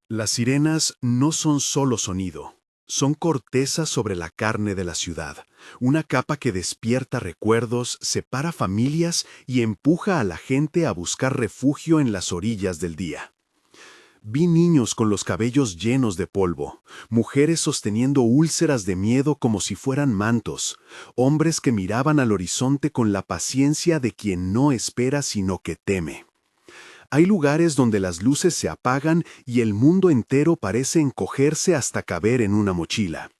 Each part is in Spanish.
Las sirenas no son solo sonido, son corteza sobre la carne de la ciudad, una capa que despierta recuerdos, separa familias y empuja a la gente a buscar refugio en las orillas del día. Vi niños con los cabellos llenos de polvo, mujeres sosteniendo úlceras de miedo como si fueran mantos, hombres que miraban al horizonte con la paciencia de quien no espera sino que teme. Hay lugares donde las luces se apagan y el mundo entero parece encogerse hasta caber en una mochila.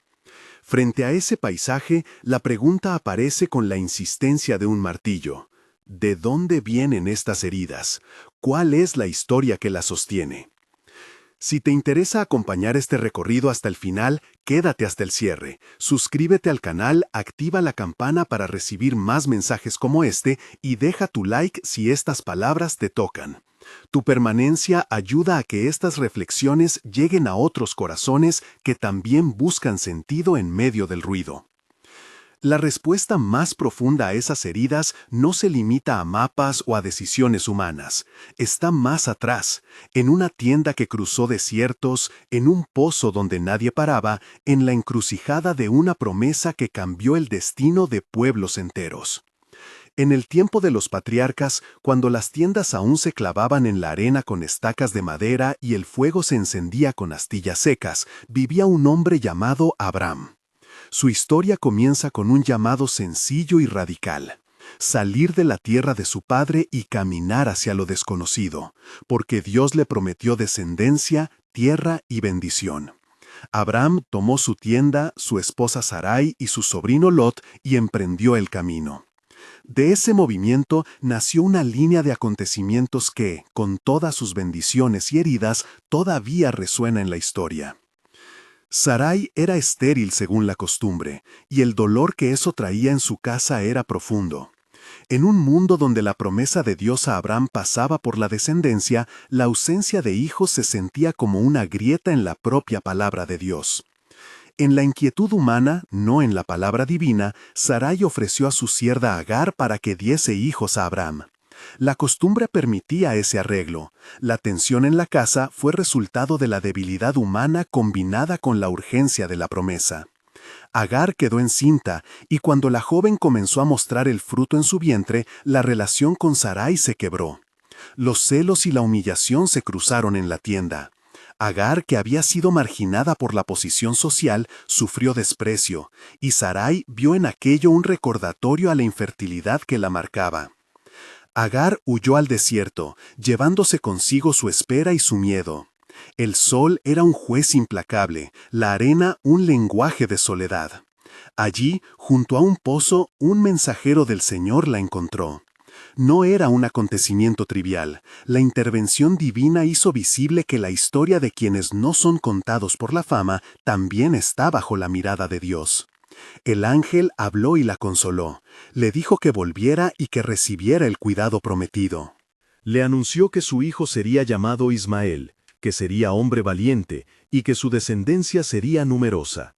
Frente a ese paisaje, la pregunta aparece con la insistencia de un martillo. ¿De dónde vienen estas heridas? ¿Cuál es la historia que las sostiene? Si te interesa acompañar este recorrido hasta el final, quédate hasta el cierre. Suscríbete al canal, activa la campana para recibir más mensajes como este y deja tu like si estas palabras te tocan. Tu permanencia ayuda a que estas reflexiones lleguen a otros corazones que también buscan sentido en medio del ruido. La respuesta más profunda a esas heridas no se limita a mapas o a decisiones humanas. Está más atrás, en una tienda que cruzó desiertos, en un pozo donde nadie paraba, en la encrucijada de una promesa que cambió el destino de pueblos enteros. En el tiempo de los patriarcas, cuando las tiendas aún se clavaban en la arena con estacas de madera y el fuego se encendía con astillas secas, vivía un hombre llamado Abram. Su historia comienza con un llamado sencillo y radical: salir de la tierra de su padre y caminar hacia lo desconocido, porque Dios le prometió descendencia, tierra y bendición. Abram tomó su tienda, su esposa Sarai y su sobrino Lot y emprendió el camino. De ese movimiento nació una línea de acontecimientos que, con todas sus bendiciones y heridas, todavía resuena en la historia. Sarai era estéril según la costumbre, y el dolor que eso traía en su casa era profundo. En un mundo donde la promesa de Dios a Abraham pasaba por la descendencia, la ausencia de hijos se sentía como una grieta en la propia palabra de Dios. En la inquietud humana, no en la palabra divina, Sarai ofreció a su sierva Agar para que diese hijos a Abraham. La costumbre permitía ese arreglo. La tensión en la casa fue resultado de la debilidad humana combinada con la urgencia de la promesa. Agar quedó encinta, y cuando la joven comenzó a mostrar el fruto en su vientre, la relación con Sarai se quebró. Los celos y la humillación se cruzaron en la tienda. Agar, que había sido marginada por la posición social, sufrió desprecio, y Sarai vio en aquello un recordatorio a la infertilidad que la marcaba. Agar huyó al desierto, llevándose consigo su espera y su miedo. El sol era un juez implacable, la arena un lenguaje de soledad. Allí, junto a un pozo, un mensajero del Señor la encontró. No era un acontecimiento trivial. La intervención divina hizo visible que la historia de quienes no son contados por la fama también está bajo la mirada de Dios. El ángel habló y la consoló. Le dijo que volviera y que recibiera el cuidado prometido. Le anunció que su hijo sería llamado Ismael, que sería hombre valiente y que su descendencia sería numerosa.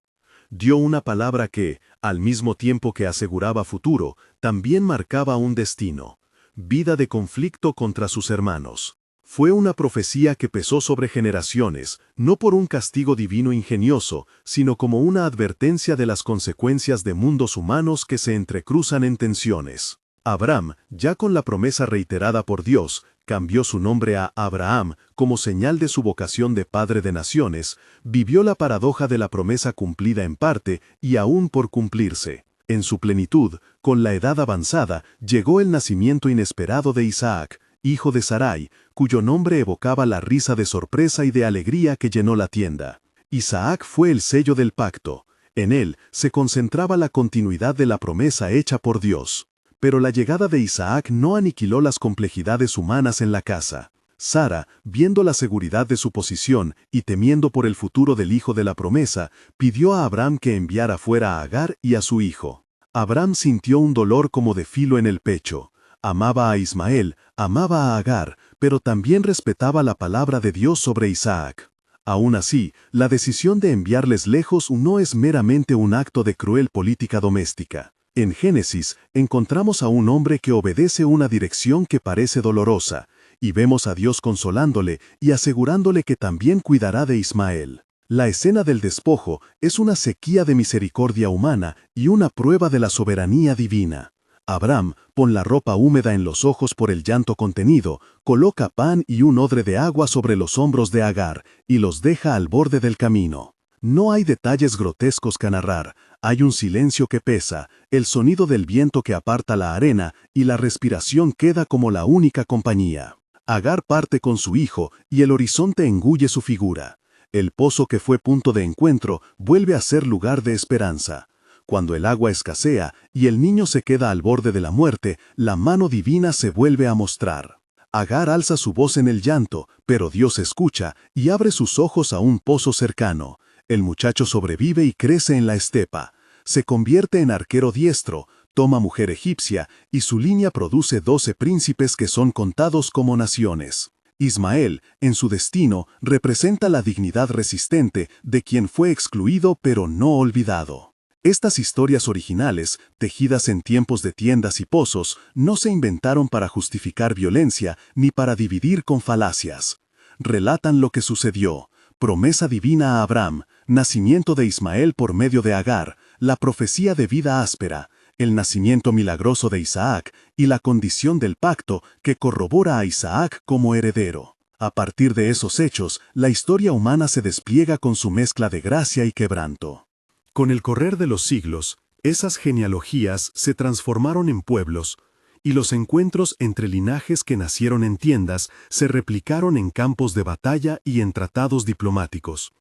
Dio una palabra que, al mismo tiempo que aseguraba futuro, también marcaba un destino: vida de conflicto contra sus hermanos. Fue una profecía que pesó sobre generaciones, no por un castigo divino ingenioso, sino como una advertencia de las consecuencias de mundos humanos que se entrecruzan en tensiones. Abraham, ya con la promesa reiterada por Dios, cambió su nombre a Abraham como señal de su vocación de padre de naciones, vivió la paradoja de la promesa cumplida en parte y aún por cumplirse. En su plenitud, con la edad avanzada, llegó el nacimiento inesperado de Isaac, hijo de Sarai, cuyo nombre evocaba la risa de sorpresa y de alegría que llenó la tienda. Isaac fue el sello del pacto. En él se concentraba la continuidad de la promesa hecha por Dios. Pero la llegada de Isaac no aniquiló las complejidades humanas en la casa. Sara, viendo la seguridad de su posición y temiendo por el futuro del hijo de la promesa, pidió a Abraham que enviara fuera a Agar y a su hijo. Abraham sintió un dolor como de filo en el pecho. Amaba a Ismael, amaba a Agar, pero también respetaba la palabra de Dios sobre Isaac. Aún así, la decisión de enviarles lejos no es meramente un acto de cruel política doméstica. En Génesis, encontramos a un hombre que obedece una dirección que parece dolorosa, y vemos a Dios consolándole y asegurándole que también cuidará de Ismael. La escena del despojo es una sequía de misericordia humana y una prueba de la soberanía divina. Abraham, con la ropa húmeda en los ojos por el llanto contenido, coloca pan y un odre de agua sobre los hombros de Agar y los deja al borde del camino. No hay detalles grotescos que narrar, hay un silencio que pesa, el sonido del viento que aparta la arena y la respiración queda como la única compañía. Agar parte con su hijo y el horizonte engulle su figura. El pozo que fue punto de encuentro vuelve a ser lugar de esperanza. Cuando el agua escasea y el niño se queda al borde de la muerte, la mano divina se vuelve a mostrar. Agar alza su voz en el llanto, pero Dios escucha y abre sus ojos a un pozo cercano. El muchacho sobrevive y crece en la estepa. Se convierte en arquero diestro, toma mujer egipcia y su línea produce 12 príncipes que son contados como naciones. Ismael, en su destino, representa la dignidad resistente de quien fue excluido pero no olvidado. Estas historias originales, tejidas en tiempos de tiendas y pozos, no se inventaron para justificar violencia ni para dividir con falacias. Relatan lo que sucedió, promesa divina a Abraham, nacimiento de Ismael por medio de Agar, la profecía de vida áspera, el nacimiento milagroso de Isaac y la condición del pacto que corrobora a Isaac como heredero. A partir de esos hechos, la historia humana se despliega con su mezcla de gracia y quebranto. Con el correr de los siglos, esas genealogías se transformaron en pueblos, y los encuentros entre linajes que nacieron en tiendas se replicaron en campos de batalla y en tratados diplomáticos.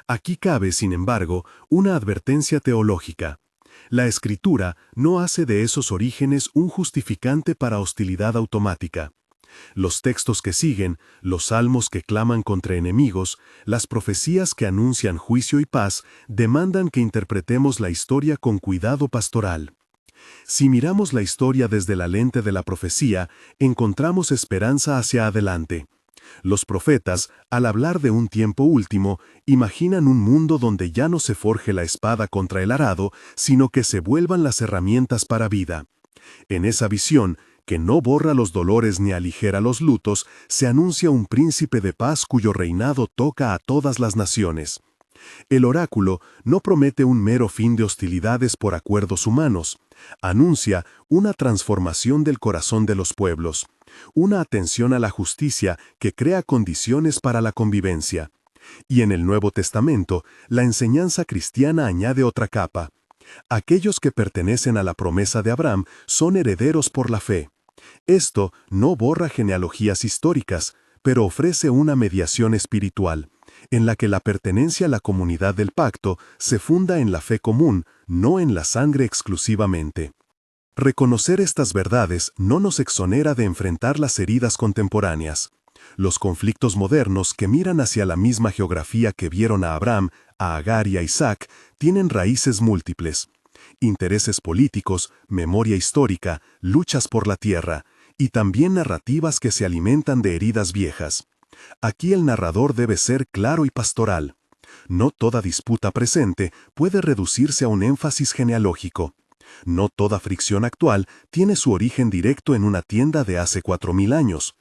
Aquí cabe, sin embargo, una advertencia teológica. La Escritura no hace de esos orígenes un justificante para hostilidad automática. Los textos que siguen, los salmos que claman contra enemigos, las profecías que anuncian juicio y paz, demandan que interpretemos la historia con cuidado pastoral. Si miramos la historia desde la lente de la profecía, encontramos esperanza hacia adelante. Los profetas, al hablar de un tiempo último, imaginan un mundo donde ya no se forje la espada contra el arado, sino que se vuelvan las herramientas para vida. En esa visión, que no borra los dolores ni aligera los lutos, se anuncia un príncipe de paz cuyo reinado toca a todas las naciones. El oráculo no promete un mero fin de hostilidades por acuerdos humanos, anuncia una transformación del corazón de los pueblos, una atención a la justicia que crea condiciones para la convivencia. Y en el Nuevo Testamento, la enseñanza cristiana añade otra capa. Aquellos que pertenecen a la promesa de Abraham son herederos por la fe. Esto no borra genealogías históricas, pero ofrece una mediación espiritual, en la que la pertenencia a la comunidad del pacto se funda en la fe común, no en la sangre exclusivamente. Reconocer estas verdades no nos exonera de enfrentar las heridas contemporáneas. Los conflictos modernos que miran hacia la misma geografía que vieron a Abraham, a Agar y a Isaac, tienen raíces múltiples. Intereses políticos, memoria histórica, luchas por la tierra, y también narrativas que se alimentan de heridas viejas. Aquí el narrador debe ser claro y pastoral. No toda disputa presente puede reducirse a un énfasis genealógico. No toda fricción actual tiene su origen directo en una tienda de hace 4000 años.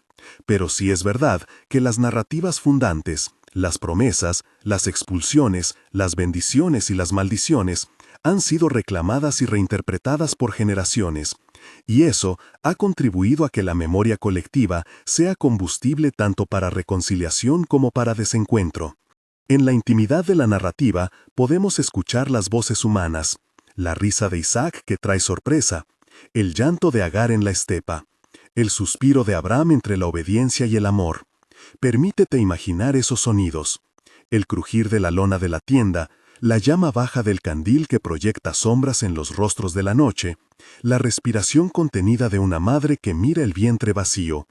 Pero sí es verdad que las narrativas fundantes, las promesas, las expulsiones, las bendiciones y las maldiciones han sido reclamadas y reinterpretadas por generaciones, y eso ha contribuido a que la memoria colectiva sea combustible tanto para reconciliación como para desencuentro. En la intimidad de la narrativa podemos escuchar las voces humanas, la risa de Isaac que trae sorpresa, el llanto de Agar en la estepa, el suspiro de Abraham entre la obediencia y el amor. Permítete imaginar esos sonidos, el crujir de la lona de la tienda, la llama baja del candil que proyecta sombras en los rostros de la noche, la respiración contenida de una madre que mira el vientre vacío.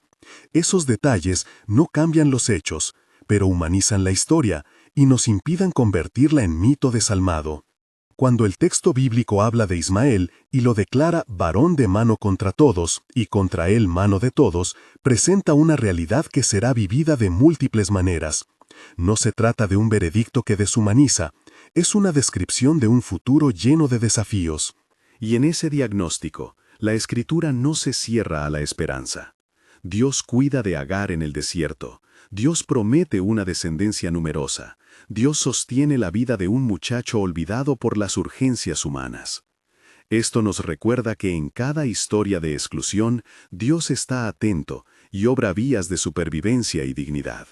Esos detalles no cambian los hechos, pero humanizan la historia y nos impidan convertirla en mito desalmado. Cuando el texto bíblico habla de Ismael y lo declara varón de mano contra todos y contra él mano de todos, presenta una realidad que será vivida de múltiples maneras. No se trata de un veredicto que deshumaniza, es una descripción de un futuro lleno de desafíos. Y en ese diagnóstico, la Escritura no se cierra a la esperanza. Dios cuida de Agar en el desierto. Dios promete una descendencia numerosa. Dios sostiene la vida de un muchacho olvidado por las urgencias humanas. Esto nos recuerda que en cada historia de exclusión, Dios está atento y obra vías de supervivencia y dignidad.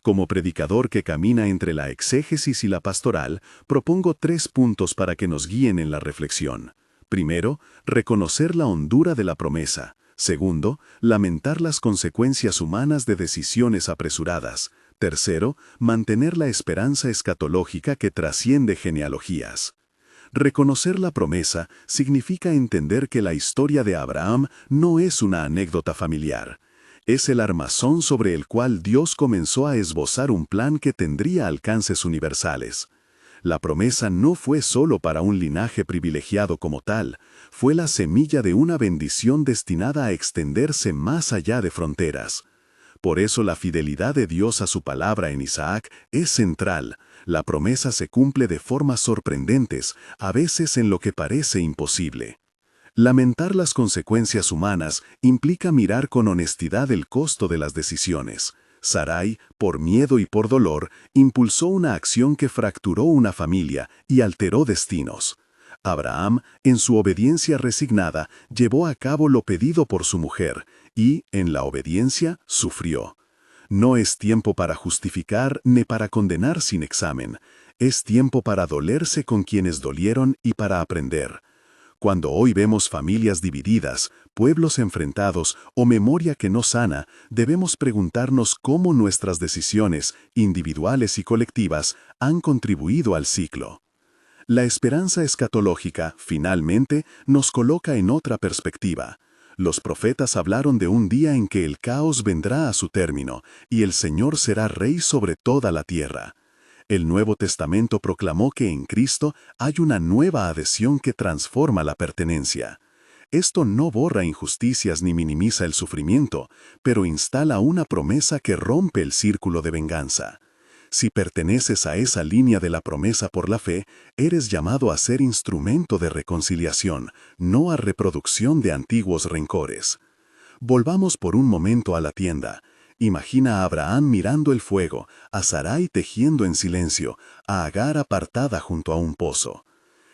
Como predicador que camina entre la exégesis y la pastoral, propongo 3 puntos para que nos guíen en la reflexión. Primero, reconocer la hondura de la promesa. Segundo, lamentar las consecuencias humanas de decisiones apresuradas. Tercero, mantener la esperanza escatológica que trasciende genealogías. Reconocer la promesa significa entender que la historia de Abraham no es una anécdota familiar. Es el armazón sobre el cual Dios comenzó a esbozar un plan que tendría alcances universales. La promesa no fue solo para un linaje privilegiado como tal, fue la semilla de una bendición destinada a extenderse más allá de fronteras. Por eso la fidelidad de Dios a su palabra en Isaac es central. La promesa se cumple de formas sorprendentes, a veces en lo que parece imposible. Lamentar las consecuencias humanas implica mirar con honestidad el costo de las decisiones. Sarai, por miedo y por dolor, impulsó una acción que fracturó una familia y alteró destinos. Abraham, en su obediencia resignada, llevó a cabo lo pedido por su mujer y, en la obediencia, sufrió. No es tiempo para justificar ni para condenar sin examen. Es tiempo para dolerse con quienes dolieron y para aprender. Cuando hoy vemos familias divididas, pueblos enfrentados o memoria que no sana, debemos preguntarnos cómo nuestras decisiones, individuales y colectivas, han contribuido al ciclo. La esperanza escatológica, finalmente, nos coloca en otra perspectiva. Los profetas hablaron de un día en que el caos vendrá a su término y el Señor será rey sobre toda la tierra. El Nuevo Testamento proclamó que en Cristo hay una nueva adhesión que transforma la pertenencia. Esto no borra injusticias ni minimiza el sufrimiento, pero instala una promesa que rompe el círculo de venganza. Si perteneces a esa línea de la promesa por la fe, eres llamado a ser instrumento de reconciliación, no a reproducción de antiguos rencores. Volvamos por un momento a la tienda. Imagina a Abraham mirando el fuego, a Sarai tejiendo en silencio, a Agar apartada junto a un pozo.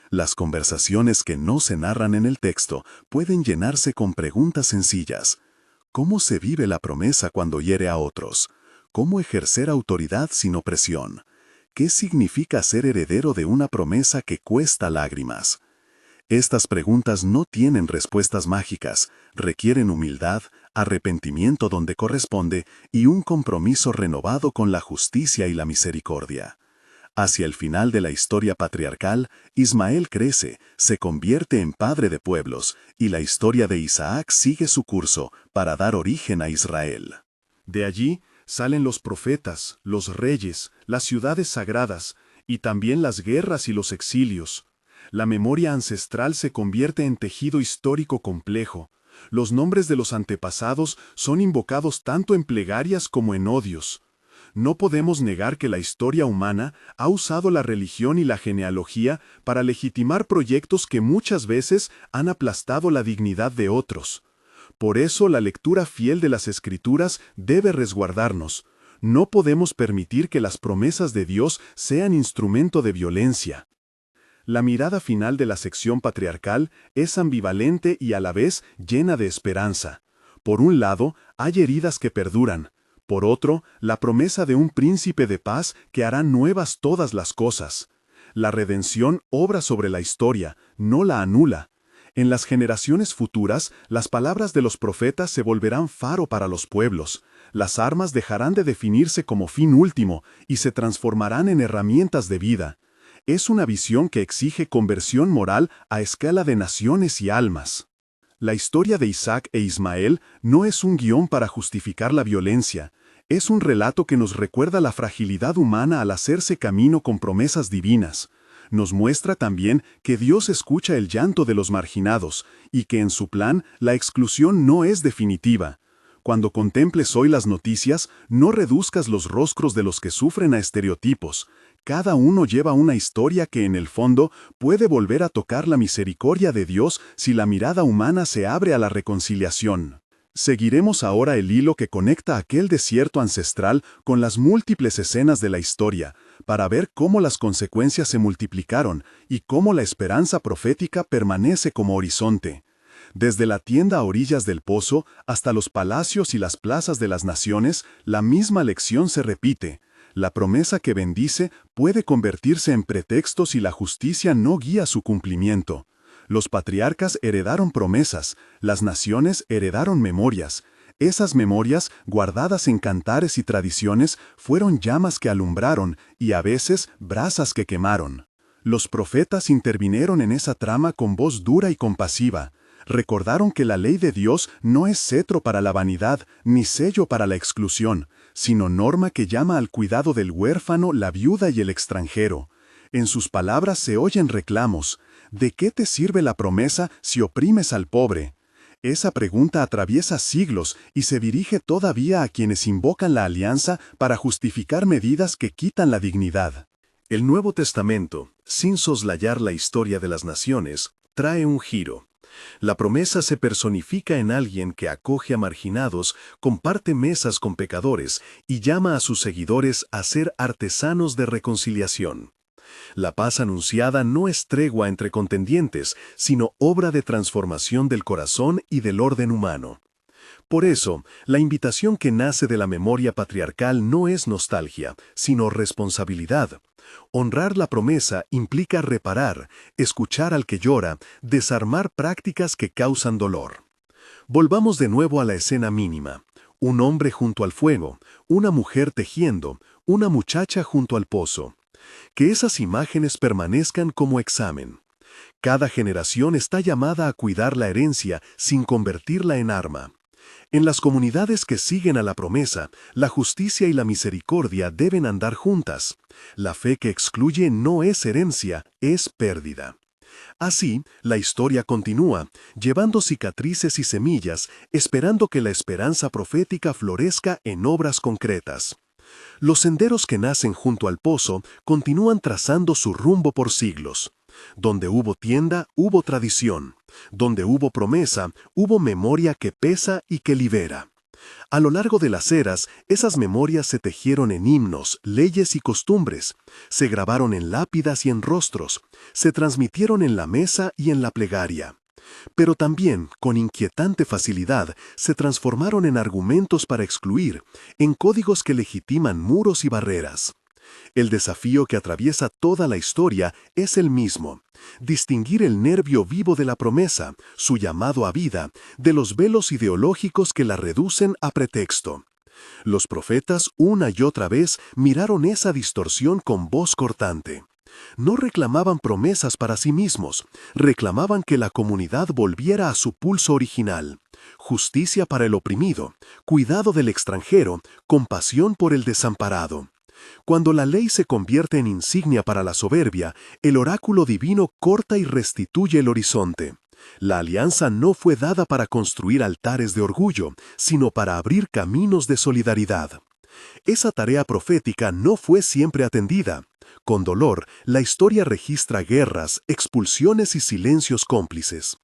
Las conversaciones que no se narran en el texto pueden llenarse con preguntas sencillas. ¿Cómo se vive la promesa cuando hiere a otros? ¿Cómo ejercer autoridad sin opresión? ¿Qué significa ser heredero de una promesa que cuesta lágrimas? Estas preguntas no tienen respuestas mágicas, requieren humildad, arrepentimiento donde corresponde y un compromiso renovado con la justicia y la misericordia. Hacia el final de la historia patriarcal, Ismael crece, se convierte en padre de pueblos, y la historia de Isaac sigue su curso para dar origen a Israel. De allí salen los profetas, los reyes, las ciudades sagradas, y también las guerras y los exilios. La memoria ancestral se convierte en tejido histórico complejo. Los nombres de los antepasados son invocados tanto en plegarias como en odios. No podemos negar que la historia humana ha usado la religión y la genealogía para legitimar proyectos que muchas veces han aplastado la dignidad de otros. Por eso la lectura fiel de las Escrituras debe resguardarnos. No podemos permitir que las promesas de Dios sean instrumento de violencia. La mirada final de la sección patriarcal es ambivalente y a la vez llena de esperanza. Por un lado, hay heridas que perduran. Por otro, la promesa de un príncipe de paz que hará nuevas todas las cosas. La redención obra sobre la historia, no la anula. En las generaciones futuras, las palabras de los profetas se volverán faro para los pueblos. Las armas dejarán de definirse como fin último y se transformarán en herramientas de vida. Es una visión que exige conversión moral a escala de naciones y almas. La historia de Isaac e Ismael no es un guión para justificar la violencia. Es un relato que nos recuerda la fragilidad humana al hacerse camino con promesas divinas. Nos muestra también que Dios escucha el llanto de los marginados y que en su plan la exclusión no es definitiva. Cuando contemples hoy las noticias, no reduzcas los rostros de los que sufren a estereotipos. Cada uno lleva una historia que en el fondo puede volver a tocar la misericordia de Dios si la mirada humana se abre a la reconciliación. Seguiremos ahora el hilo que conecta aquel desierto ancestral con las múltiples escenas de la historia, para ver cómo las consecuencias se multiplicaron y cómo la esperanza profética permanece como horizonte. Desde la tienda a orillas del pozo hasta los palacios y las plazas de las naciones, la misma lección se repite. La promesa que bendice puede convertirse en pretexto si la justicia no guía su cumplimiento. Los patriarcas heredaron promesas, las naciones heredaron memorias. Esas memorias, guardadas en cantares y tradiciones, fueron llamas que alumbraron y a veces brasas que quemaron. Los profetas intervinieron en esa trama con voz dura y compasiva. Recordaron que la ley de Dios no es cetro para la vanidad ni sello para la exclusión, sino norma que llama al cuidado del huérfano, la viuda y el extranjero. En sus palabras se oyen reclamos. ¿De qué te sirve la promesa si oprimes al pobre? Esa pregunta atraviesa siglos y se dirige todavía a quienes invocan la alianza para justificar medidas que quitan la dignidad. El Nuevo Testamento, sin soslayar la historia de las naciones, trae un giro. La promesa se personifica en alguien que acoge a marginados, comparte mesas con pecadores y llama a sus seguidores a ser artesanos de reconciliación. La paz anunciada no es tregua entre contendientes, sino obra de transformación del corazón y del orden humano. Por eso, la invitación que nace de la memoria patriarcal no es nostalgia, sino responsabilidad. Honrar la promesa implica reparar, escuchar al que llora, desarmar prácticas que causan dolor. Volvamos de nuevo a la escena mínima. Un hombre junto al fuego, una mujer tejiendo, una muchacha junto al pozo. Que esas imágenes permanezcan como examen. Cada generación está llamada a cuidar la herencia sin convertirla en arma. En las comunidades que siguen a la promesa, la justicia y la misericordia deben andar juntas. La fe que excluye no es herencia, es pérdida. Así, la historia continúa, llevando cicatrices y semillas, esperando que la esperanza profética florezca en obras concretas. Los senderos que nacen junto al pozo continúan trazando su rumbo por siglos. Donde hubo tienda, hubo tradición. Donde hubo promesa, hubo memoria que pesa y que libera. A lo largo de las eras, esas memorias se tejieron en himnos, leyes y costumbres. Se grabaron en lápidas y en rostros. Se transmitieron en la mesa y en la plegaria. Pero también, con inquietante facilidad, se transformaron en argumentos para excluir, en códigos que legitiman muros y barreras. El desafío que atraviesa toda la historia es el mismo: distinguir el nervio vivo de la promesa, su llamado a vida, de los velos ideológicos que la reducen a pretexto. Los profetas, una y otra vez, miraron esa distorsión con voz cortante. No reclamaban promesas para sí mismos, reclamaban que la comunidad volviera a su pulso original. Justicia para el oprimido, cuidado del extranjero, compasión por el desamparado. Cuando la ley se convierte en insignia para la soberbia, el oráculo divino corta y restituye el horizonte. La alianza no fue dada para construir altares de orgullo, sino para abrir caminos de solidaridad. Esa tarea profética no fue siempre atendida. Con dolor, la historia registra guerras, expulsiones y silencios cómplices.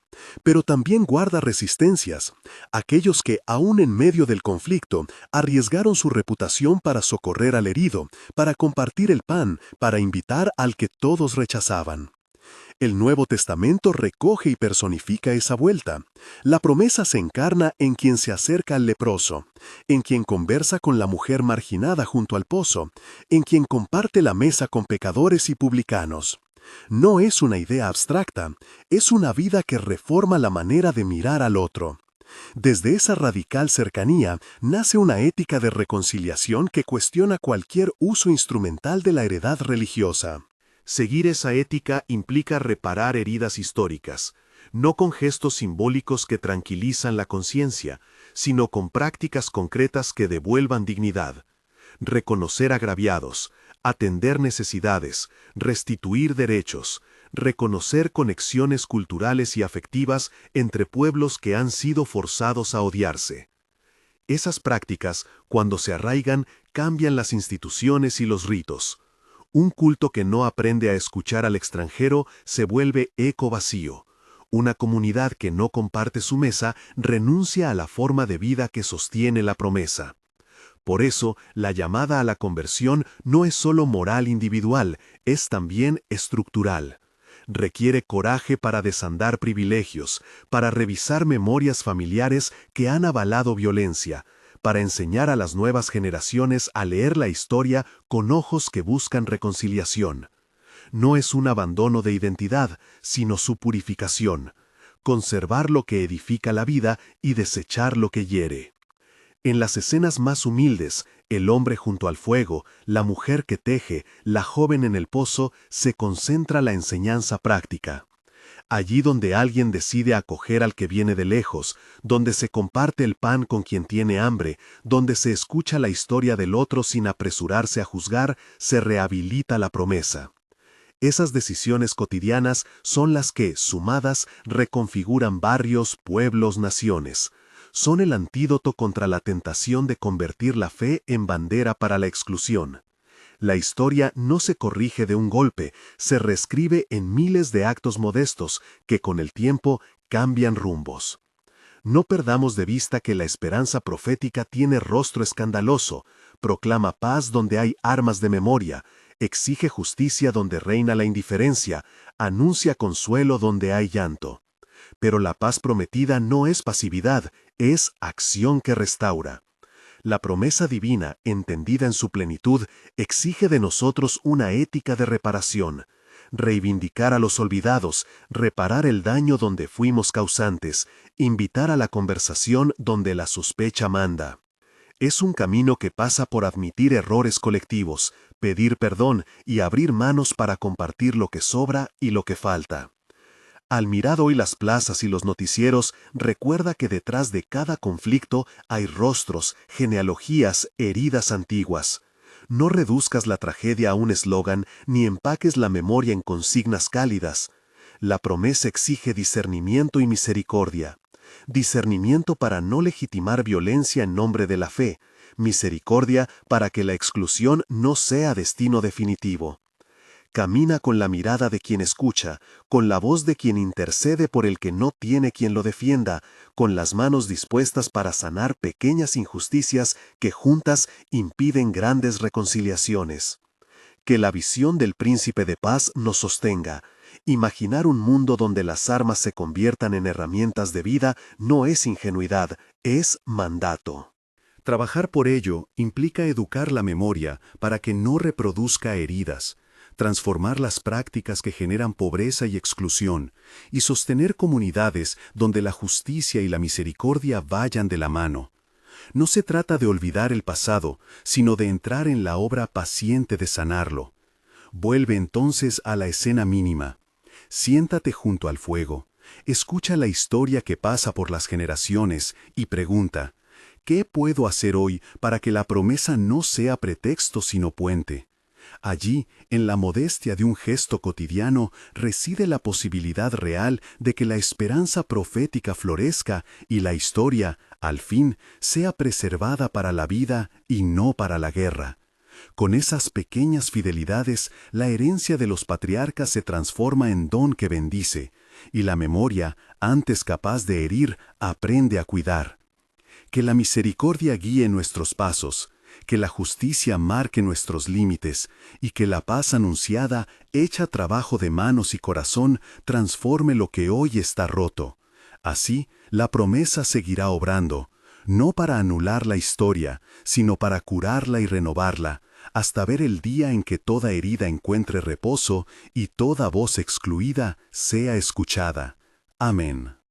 Pero también guarda resistencias, aquellos que, aún en medio del conflicto, arriesgaron su reputación para socorrer al herido, para compartir el pan, para invitar al que todos rechazaban. El Nuevo Testamento recoge y personifica esa vuelta. La promesa se encarna en quien se acerca al leproso, en quien conversa con la mujer marginada junto al pozo, en quien comparte la mesa con pecadores y publicanos. No es una idea abstracta, es una vida que reforma la manera de mirar al otro. Desde esa radical cercanía nace una ética de reconciliación que cuestiona cualquier uso instrumental de la heredad religiosa. Seguir esa ética implica reparar heridas históricas, no con gestos simbólicos que tranquilizan la conciencia, sino con prácticas concretas que devuelvan dignidad. Reconocer agraviados, atender necesidades, restituir derechos, reconocer conexiones culturales y afectivas entre pueblos que han sido forzados a odiarse. Esas prácticas, cuando se arraigan, cambian las instituciones y los ritos. Un culto que no aprende a escuchar al extranjero se vuelve eco vacío. Una comunidad que no comparte su mesa renuncia a la forma de vida que sostiene la promesa. Por eso, la llamada a la conversión no es solo moral individual, es también estructural. Requiere coraje para desandar privilegios, para revisar memorias familiares que han avalado violencia, para enseñar a las nuevas generaciones a leer la historia con ojos que buscan reconciliación. No es un abandono de identidad, sino su purificación. Conservar lo que edifica la vida y desechar lo que hiere. En las escenas más humildes, el hombre junto al fuego, la mujer que teje, la joven en el pozo, se concentra la enseñanza práctica. Allí donde alguien decide acoger al que viene de lejos, donde se comparte el pan con quien tiene hambre, donde se escucha la historia del otro sin apresurarse a juzgar, se rehabilita la promesa. Esas decisiones cotidianas son las que, sumadas, reconfiguran barrios, pueblos, naciones. Son el antídoto contra la tentación de convertir la fe en bandera para la exclusión. La historia no se corrige de un golpe, se reescribe en miles de actos modestos que con el tiempo cambian rumbos. No perdamos de vista que la esperanza profética tiene rostro escandaloso, proclama paz donde hay armas de memoria, exige justicia donde reina la indiferencia, anuncia consuelo donde hay llanto. Pero la paz prometida no es pasividad, es acción que restaura. La promesa divina, entendida en su plenitud, exige de nosotros una ética de reparación. Reivindicar a los olvidados, reparar el daño donde fuimos causantes, invitar a la conversación donde la sospecha manda. Es un camino que pasa por admitir errores colectivos, pedir perdón y abrir manos para compartir lo que sobra y lo que falta. Al mirar hoy las plazas y los noticieros, recuerda que detrás de cada conflicto hay rostros, genealogías, heridas antiguas. No reduzcas la tragedia a un eslogan ni empaques la memoria en consignas cálidas. La promesa exige discernimiento y misericordia. Discernimiento para no legitimar violencia en nombre de la fe. Misericordia para que la exclusión no sea destino definitivo. Camina con la mirada de quien escucha, con la voz de quien intercede por el que no tiene quien lo defienda, con las manos dispuestas para sanar pequeñas injusticias que juntas impiden grandes reconciliaciones. Que la visión del príncipe de paz nos sostenga. Imaginar un mundo donde las armas se conviertan en herramientas de vida no es ingenuidad, es mandato. Trabajar por ello implica educar la memoria para que no reproduzca heridas, transformar las prácticas que generan pobreza y exclusión, y sostener comunidades donde la justicia y la misericordia vayan de la mano. No se trata de olvidar el pasado, sino de entrar en la obra paciente de sanarlo. Vuelve entonces a la escena mínima. Siéntate junto al fuego, escucha la historia que pasa por las generaciones y pregunta, ¿qué puedo hacer hoy para que la promesa no sea pretexto sino puente? Allí, en la modestia de un gesto cotidiano, reside la posibilidad real de que la esperanza profética florezca y la historia, al fin, sea preservada para la vida y no para la guerra. Con esas pequeñas fidelidades, la herencia de los patriarcas se transforma en don que bendice, y la memoria, antes capaz de herir, aprende a cuidar. Que la misericordia guíe nuestros pasos, que la justicia marque nuestros límites y que la paz anunciada, hecha trabajo de manos y corazón, transforme lo que hoy está roto. Así, la promesa seguirá obrando, no para anular la historia, sino para curarla y renovarla, hasta ver el día en que toda herida encuentre reposo y toda voz excluida sea escuchada. Amén.